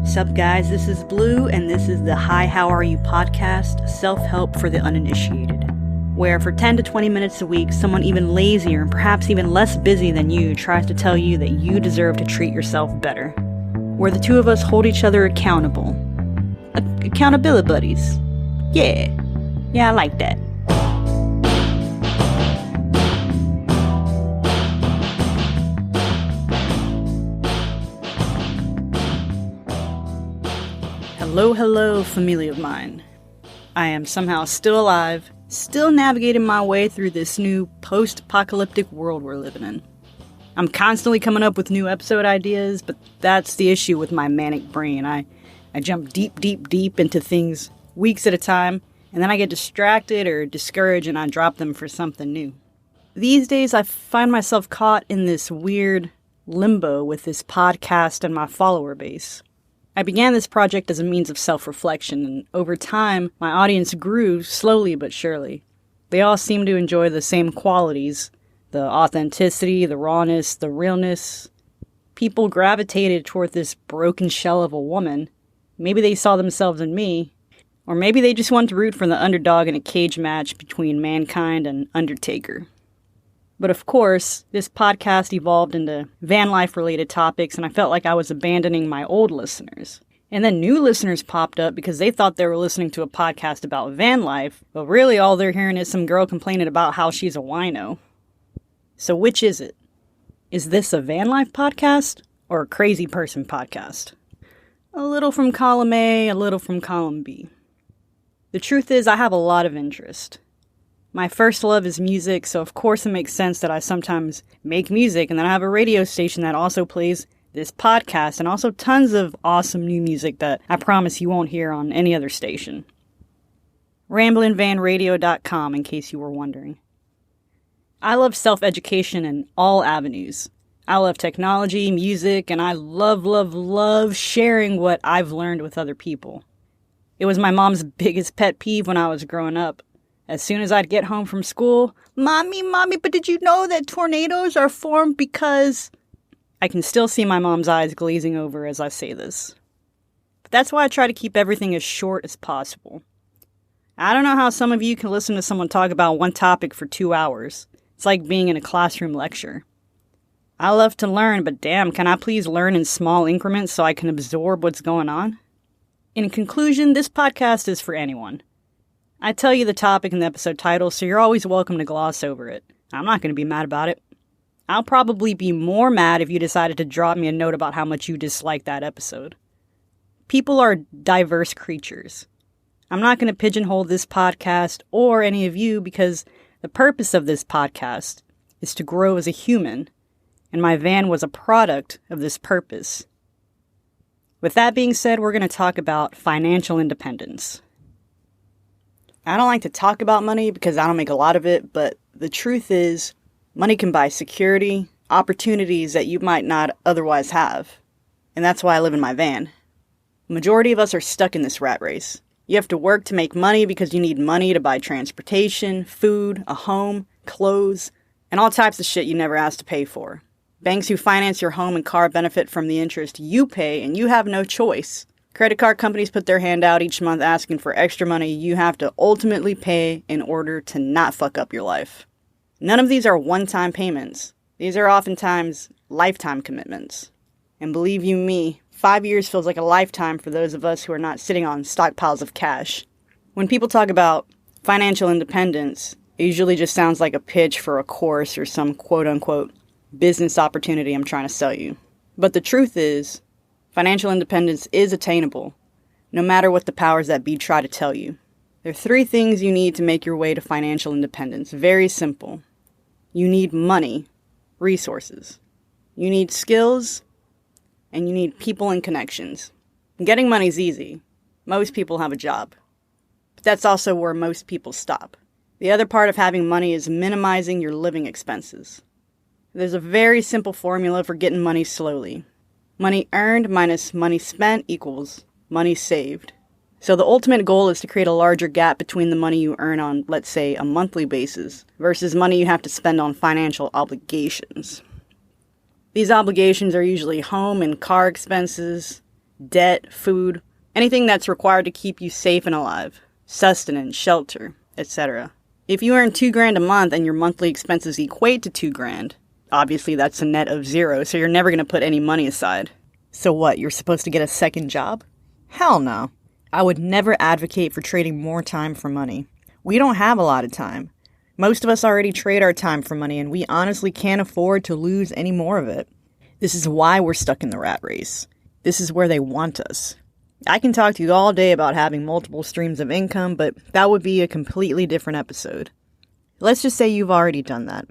Sup guys, this is Blue, and this is the Hi How Are You podcast, self-help for the uninitiated, where for 10 to 20 minutes a week, someone even lazier and perhaps even less busy than you tries to tell you that you deserve to treat yourself better. Where the two of us hold each other accountable. Accountability buddies. Yeah, I like that. Hello, family of mine. I am somehow still alive, still navigating my way through this new post-apocalyptic world we're living in. I'm constantly coming up with new episode ideas, but that's the issue with my manic brain. I jump deep into things weeks at a time, and then I get distracted or discouraged and I drop them for something new. These days, I find myself caught in this weird limbo with this podcast and my follower base. I began this project as a means of self-reflection, and over time, my audience grew slowly but surely. They all seem to enjoy the same qualities: the authenticity, the rawness, the realness. People gravitated toward this broken shell of a woman. Maybe they saw themselves in me, or maybe they just wanted to root for the underdog in a cage match between Mankind and Undertaker. But of course, this podcast evolved into van life-related topics, and I felt like I was abandoning my old listeners. And then new listeners popped up because they thought they were listening to a podcast about van life, but really all they're hearing is some girl complaining about how she's a wino. So which is it? Is this a van life podcast or a crazy person podcast? A little from column A, a little from column B. The truth is, I have a lot of interest. My first love is music, so of course it makes sense that I sometimes make music, and then I have a radio station that also plays this podcast, and also tons of awesome new music that I promise you won't hear on any other station. RamblinVanRadio.com, in case you were wondering. I love self-education in all avenues. I love technology, music, and I love sharing what I've learned with other people. It was my mom's biggest pet peeve when I was growing up. As soon as I'd get home from school, Mommy, but did you know that tornadoes are formed because... I can still see my mom's eyes glazing over as I say this. But that's why I try to keep everything as short as possible. I don't know how some of you can listen to someone talk about one topic for 2 hours. It's like being in a classroom lecture. I love to learn, but damn, can I please learn in small increments so I can absorb what's going on? In conclusion, this podcast is for anyone. I tell you the topic and the episode title, so you're always welcome to gloss over it. I'm not going to be mad about it. I'll probably be more mad if you decided to drop me a note about how much you dislike that episode. People are diverse creatures. I'm not going to pigeonhole this podcast or any of you because the purpose of this podcast is to grow as a human, and my van was a product of this purpose. With that being said, we're going to talk about financial independence. I don't like to talk about money because I don't make a lot of it, but the truth is, money can buy security, opportunities that you might not otherwise have. And that's why I live in my van. The majority of us are stuck in this rat race. You have to work to make money because you need money to buy transportation, food, a home, clothes, and all types of shit you never asked to pay for. Banks who finance your home and car benefit from the interest you pay, and you have no choice. Credit card companies put their hand out each month asking for extra money you have to ultimately pay in order to not fuck up your life. None of these are one-time payments. These are oftentimes lifetime commitments. And believe you me, 5 years feels like a lifetime for those of us who are not sitting on stockpiles of cash. When people talk about financial independence, it usually just sounds like a pitch for a course or some quote-unquote business opportunity I'm trying to sell you. But the truth is, financial independence is attainable, no matter what the powers that be try to tell you. There are 3 things you need to make your way to financial independence. Very simple. You need money, resources. You need skills, and you need people and connections. Getting money's easy. Most people have a job. But that's also where most people stop. The other part of having money is minimizing your living expenses. There's a very simple formula for getting money slowly. Money earned minus money spent equals money saved. So the ultimate goal is to create a larger gap between the money you earn on, let's say, a monthly basis versus money you have to spend on financial obligations. These obligations are usually home and car expenses, debt, food, anything that's required to keep you safe and alive, sustenance, shelter, etc. If you earn $2,000 a month and your monthly expenses equate to $2,000, obviously that's a net of zero, so you're never going to put any money aside. So what, you're supposed to get a second job? Hell no. I would never advocate for trading more time for money. We don't have a lot of time. Most of us already trade our time for money, and we honestly can't afford to lose any more of it. This is why we're stuck in the rat race. This is where they want us. I can talk to you all day about having multiple streams of income, but that would be a completely different episode. Let's just say you've already done that.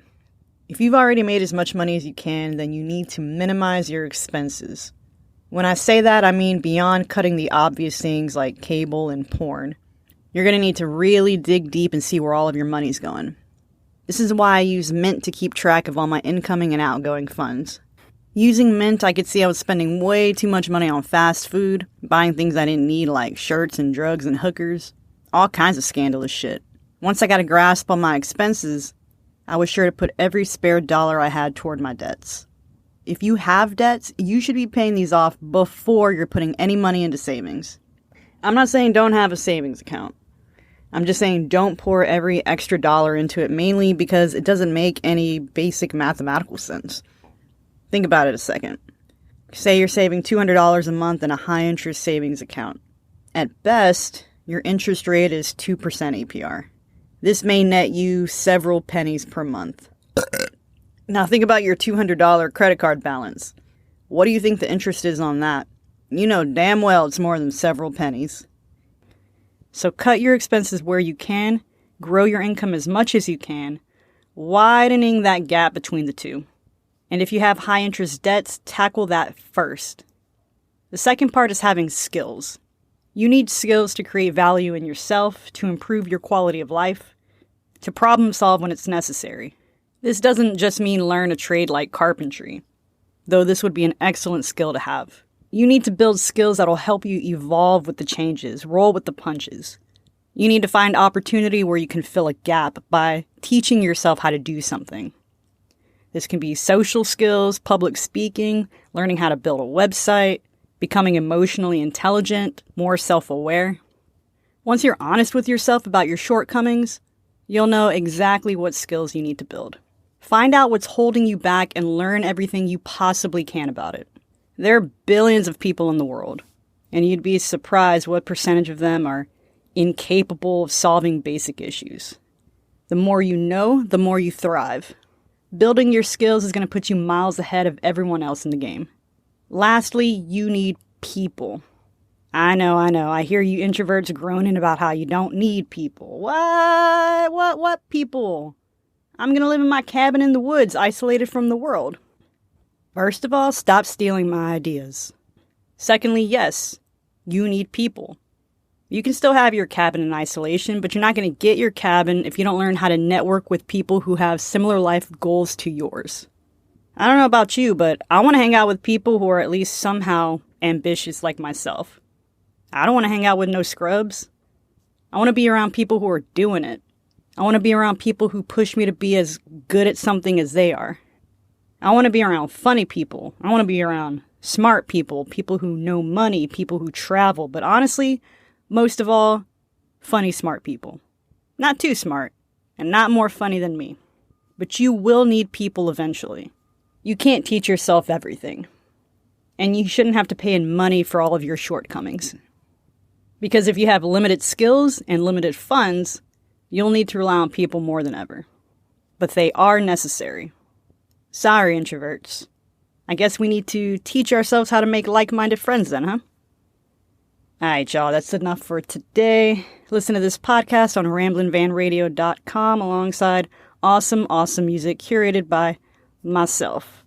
If you've already made as much money as you can, then you need to minimize your expenses. When I say that, I mean beyond cutting the obvious things like cable and porn. You're going to need to really dig deep and see where all of your money's going. This is why I use Mint to keep track of all my incoming and outgoing funds. Using Mint, I could see I was spending way too much money on fast food, buying things I didn't need like shirts and drugs and hookers, all kinds of scandalous shit. Once I got a grasp on my expenses, I was sure to put every spare dollar I had toward my debts. If you have debts, you should be paying these off before you're putting any money into savings. I'm not saying don't have a savings account. I'm just saying don't pour every extra dollar into it, mainly because it doesn't make any basic mathematical sense. Think about it a second. Say you're saving $200 a month in a high-interest savings account. At best, your interest rate is 2% APR. This may net you several pennies per month. Now think about your $200 credit card balance. What do you think the interest is on that? You know damn well it's more than several pennies. So cut your expenses where you can, grow your income as much as you can, widening that gap between the two. And if you have high interest debts, tackle that first. The second part is having skills. You need skills to create value in yourself, to improve your quality of life, to problem solve when it's necessary. This doesn't just mean learn a trade like carpentry, though this would be an excellent skill to have. You need to build skills that'll help you evolve with the changes, roll with the punches. You need to find opportunity where you can fill a gap by teaching yourself how to do something. This can be social skills, public speaking, learning how to build a website, becoming emotionally intelligent, more self-aware. Once you're honest with yourself about your shortcomings, you'll know exactly what skills you need to build. Find out what's holding you back and learn everything you possibly can about it. There are billions of people in the world, and you'd be surprised what percentage of them are incapable of solving basic issues. The more you know, the more you thrive. Building your skills is going to put you miles ahead of everyone else in the game. Lastly, you need people. I know. I hear you introverts groaning about how you don't need people. What people? I'm going to live in my cabin in the woods, isolated from the world. First of all, stop stealing my ideas. Secondly, yes, you need people. You can still have your cabin in isolation, but you're not going to get your cabin if you don't learn how to network with people who have similar life goals to yours. I don't know about you, but I want to hang out with people who are at least somehow ambitious like myself. I don't want to hang out with no scrubs. I want to be around people who are doing it. I want to be around people who push me to be as good at something as they are. I want to be around funny people. I want to be around smart people, people who know money, people who travel. But honestly, most of all, funny, smart people. Not too smart, and not more funny than me. But you will need people eventually. You can't teach yourself everything. And you shouldn't have to pay in money for all of your shortcomings. Because if you have limited skills and limited funds, you'll need to rely on people more than ever. But they are necessary. Sorry, introverts. I guess we need to teach ourselves how to make like-minded friends then, huh? Alright, y'all, that's enough for today. Listen to this podcast on ramblinvanradio.com alongside awesome music curated by myself.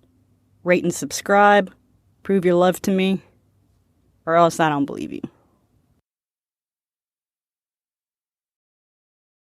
Rate and subscribe. Prove your love to me, or else I don't believe you.